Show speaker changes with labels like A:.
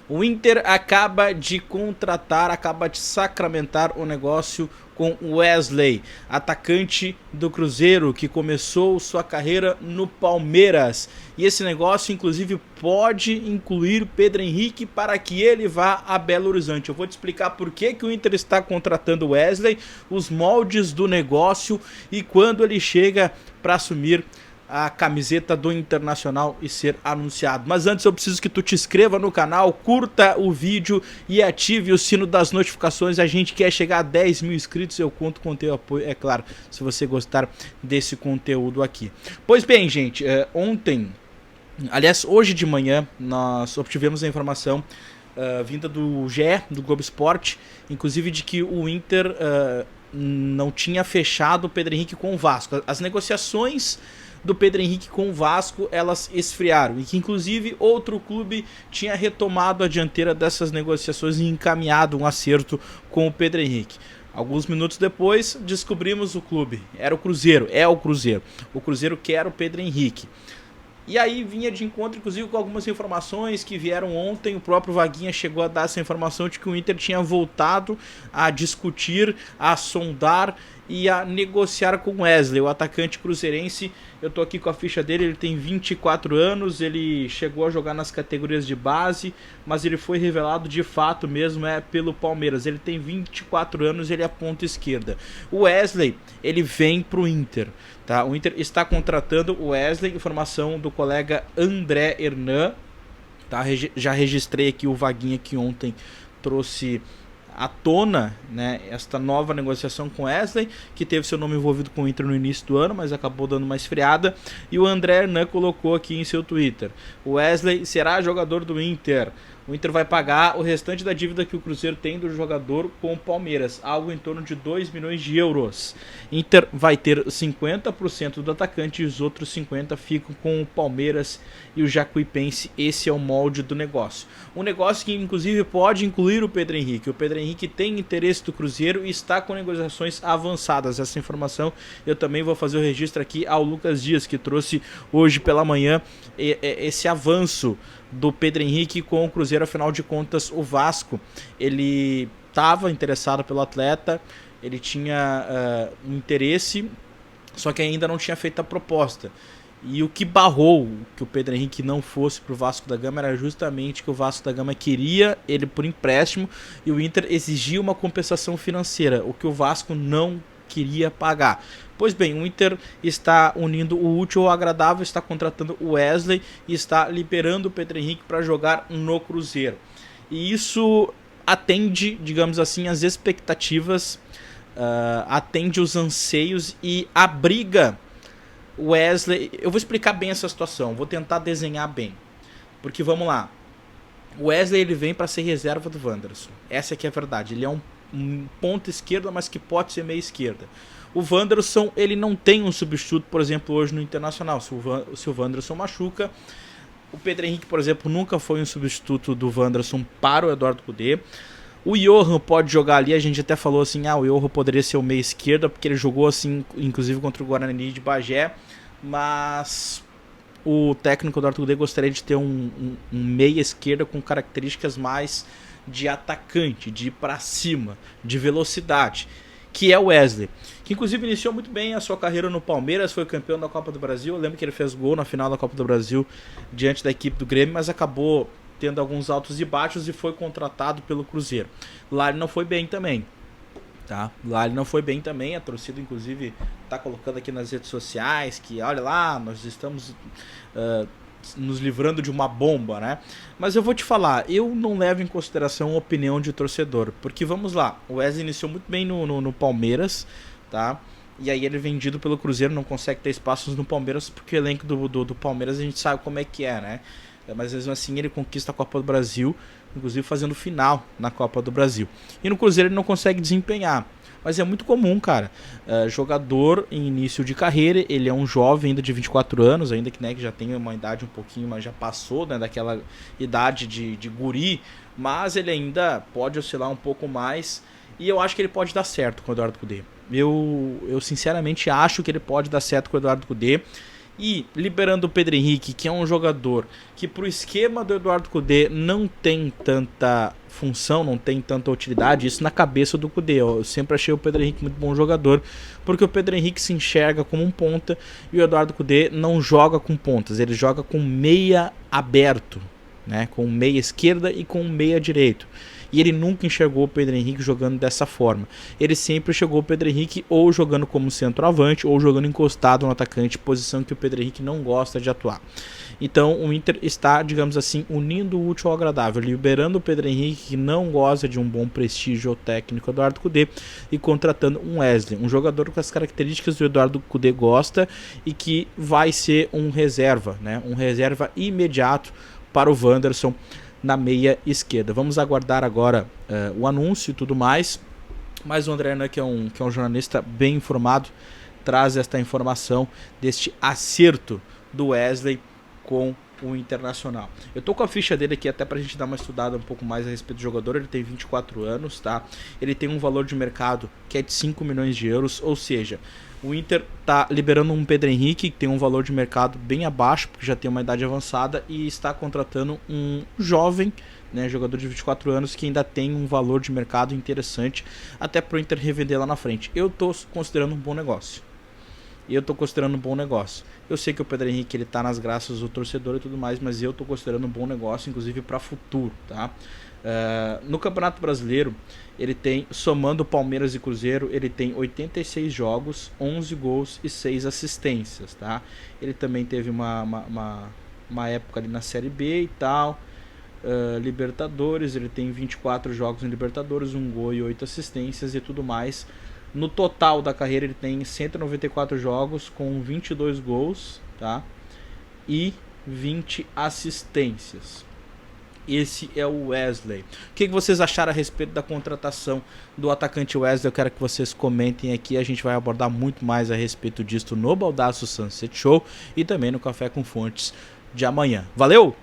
A: O Inter acaba de contratar, acaba de sacramentar o negócio com o Wesley, atacante do Cruzeiro, que começou sua carreira no Palmeiras. E esse negócio, inclusive, pode incluir Pedro Henrique para que ele vá a Belo Horizonte. Eu vou te explicar por que o Inter está contratando o Wesley, os moldes do negócio e quando ele chega para assumir a camiseta do Internacional e ser anunciado. Mas antes eu preciso que tu te inscreva no canal, curta o vídeo e ative o sino das notificações. A gente quer chegar a 10 mil inscritos, eu conto com o teu apoio, é claro, se você gostar desse conteúdo aqui. Pois bem, gente, hoje de manhã, nós obtivemos a informação vinda do GE, do Globo Esporte, inclusive de que o Inter não tinha fechado o Pedro Henrique com o Vasco. As negociações do Pedro Henrique com o Vasco, elas esfriaram, e que inclusive outro clube tinha retomado a dianteira dessas negociações e encaminhado um acerto com o Pedro Henrique. Alguns minutos depois, descobrimos o clube, era o Cruzeiro, o Cruzeiro quer o Pedro Henrique. E aí vinha de encontro, inclusive, com algumas informações que vieram ontem. O próprio Vaguinha chegou a dar essa informação de que o Inter tinha voltado a discutir, a sondar e a negociar com o Wesley, o atacante cruzeirense. Eu tô aqui com a ficha dele, ele tem 24 anos, ele chegou a jogar nas categorias de base, mas ele foi revelado de fato mesmo pelo Palmeiras. Ele tem 24 anos, ele é ponta esquerda. O Wesley, ele vem pro Inter, tá? O Inter está contratando o Wesley, informação do colega André Hernan, tá? Já registrei aqui o Vaguinha que ontem trouxe à tona, né, esta nova negociação com Wesley, que teve seu nome envolvido com o Inter no início do ano, mas acabou dando uma esfriada. E o André Hernan colocou aqui em seu Twitter: o Wesley será jogador do Inter. O Inter vai pagar o restante da dívida que o Cruzeiro tem do jogador com o Palmeiras, algo em torno de 2 milhões de euros. Inter vai ter 50% do atacante e os outros 50% ficam com o Palmeiras e o Jacuipense. Esse é o molde do negócio. Um negócio que inclusive pode incluir o Pedro Henrique. O Pedro Henrique tem interesse do Cruzeiro e está com negociações avançadas. Essa informação eu também vou fazer o registro aqui ao Lucas Dias, que trouxe hoje pela manhã esse avanço do Pedro Henrique com o Cruzeiro. Afinal de contas, o Vasco, ele estava interessado pelo atleta, ele tinha um interesse, só que ainda não tinha feito a proposta. E o que barrou que o Pedro Henrique não fosse para o Vasco da Gama era justamente que o Vasco da Gama queria ele por empréstimo e o Inter exigia uma compensação financeira, o que o Vasco não queria pagar. Pois bem, o Inter está unindo o útil ao agradável, está contratando o Wesley e está liberando o Pedro Henrique para jogar no Cruzeiro. E isso atende, digamos assim, as expectativas, atende os anseios e abriga o Wesley. Eu vou explicar bem essa situação, vou tentar desenhar bem. Porque vamos lá, o Wesley ele vem para ser reserva do Wanderson. Essa aqui é a verdade, ele é um ponta esquerda, mas que pode ser meia esquerda. O Wanderson, ele não tem um substituto, por exemplo, hoje no Internacional. Se o Wanderson machuca, o Pedro Henrique, por exemplo, nunca foi um substituto do Wanderson para o Eduardo Cudê. O Johan pode jogar ali, a gente até falou assim, o Johan poderia ser o meia esquerda, porque ele jogou assim, inclusive contra o Guarani de Bagé, mas o técnico Eduardo Cudê gostaria de ter um meia esquerda com características mais de atacante, de ir para cima, de velocidade, que é o Wesley, que inclusive iniciou muito bem a sua carreira no Palmeiras, foi campeão da Copa do Brasil. Eu lembro que ele fez gol na final da Copa do Brasil diante da equipe do Grêmio, mas acabou tendo alguns altos e baixos e foi contratado pelo Cruzeiro. Lá ele não foi bem também, tá? Lá ele não foi bem também, a torcida inclusive tá colocando aqui nas redes sociais que, olha lá, nós estamos nos livrando de uma bomba, né? Mas eu vou te falar, eu não levo em consideração a opinião de torcedor, porque vamos lá, o Wesley iniciou muito bem no Palmeiras, tá? E aí ele é vendido pelo Cruzeiro, não consegue ter espaços no Palmeiras, porque o elenco do Palmeiras a gente sabe como é que é, né? Mas mesmo assim ele conquista a Copa do Brasil, inclusive fazendo final na Copa do Brasil. E no Cruzeiro ele não consegue desempenhar. Mas é muito comum, cara. Jogador em início de carreira, ele é um jovem ainda de 24 anos, ainda que, né, que já tem uma idade um pouquinho, mas já passou, né, daquela idade de guri, mas ele ainda pode oscilar um pouco mais. E eu acho que ele pode dar certo com o Eduardo Cudê. Eu sinceramente acho que ele pode dar certo com o Eduardo Cudê. E liberando o Pedro Henrique, que é um jogador que pro esquema do Eduardo Cudê não tem tanta função, não tem tanta utilidade, isso na cabeça do Cudê. Eu sempre achei o Pedro Henrique muito bom jogador, porque o Pedro Henrique se enxerga como um ponta e o Eduardo Cudê não joga com pontas, ele joga com meia aberto, né, com meia esquerda e com meia direito. E ele nunca enxergou o Pedro Henrique jogando dessa forma. Ele sempre enxergou o Pedro Henrique ou jogando como centroavante ou jogando encostado no atacante, posição que o Pedro Henrique não gosta de atuar. Então o Inter está, digamos assim, unindo o útil ao agradável, liberando o Pedro Henrique, que não gosta de um bom prestígio técnico Eduardo Cudê, e contratando um Wesley, um jogador com as características do Eduardo Cudê gosta e que vai ser um reserva, né? Um reserva imediato para o Wanderson na meia esquerda. Vamos aguardar agora o anúncio e tudo mais, mas o André Hernan, que é um jornalista bem informado, traz esta informação deste acerto do Wesley com o Internacional. Eu tô com a ficha dele aqui até pra gente dar uma estudada um pouco mais a respeito do jogador. Ele tem 24 anos, tá? Ele tem um valor de mercado que é de 5 milhões de euros, ou seja, o Inter tá liberando um Pedro Henrique que tem um valor de mercado bem abaixo, porque já tem uma idade avançada, e está contratando um jovem, né, jogador de 24 anos que ainda tem um valor de mercado interessante, até pro Inter revender lá na frente. Eu tô considerando um bom negócio. Eu sei que o Pedro Henrique ele tá nas graças do torcedor e tudo mais, mas eu tô considerando um bom negócio, inclusive para futuro, tá? No Campeonato Brasileiro, ele tem, somando Palmeiras e Cruzeiro, ele tem 86 jogos, 11 gols e 6 assistências, tá? Ele também teve uma época ali na Série B e tal. Libertadores, ele tem 24 jogos em Libertadores, 1 gol e 8 assistências e tudo mais. No total da carreira ele tem 194 jogos com 22 gols, tá? E 20 assistências. Esse é o Wesley. O que vocês acharam a respeito da contratação do atacante Wesley? Eu quero que vocês comentem aqui. A gente vai abordar muito mais a respeito disso no Baldasso Sunset Show e também no Café com Fontes de amanhã. Valeu!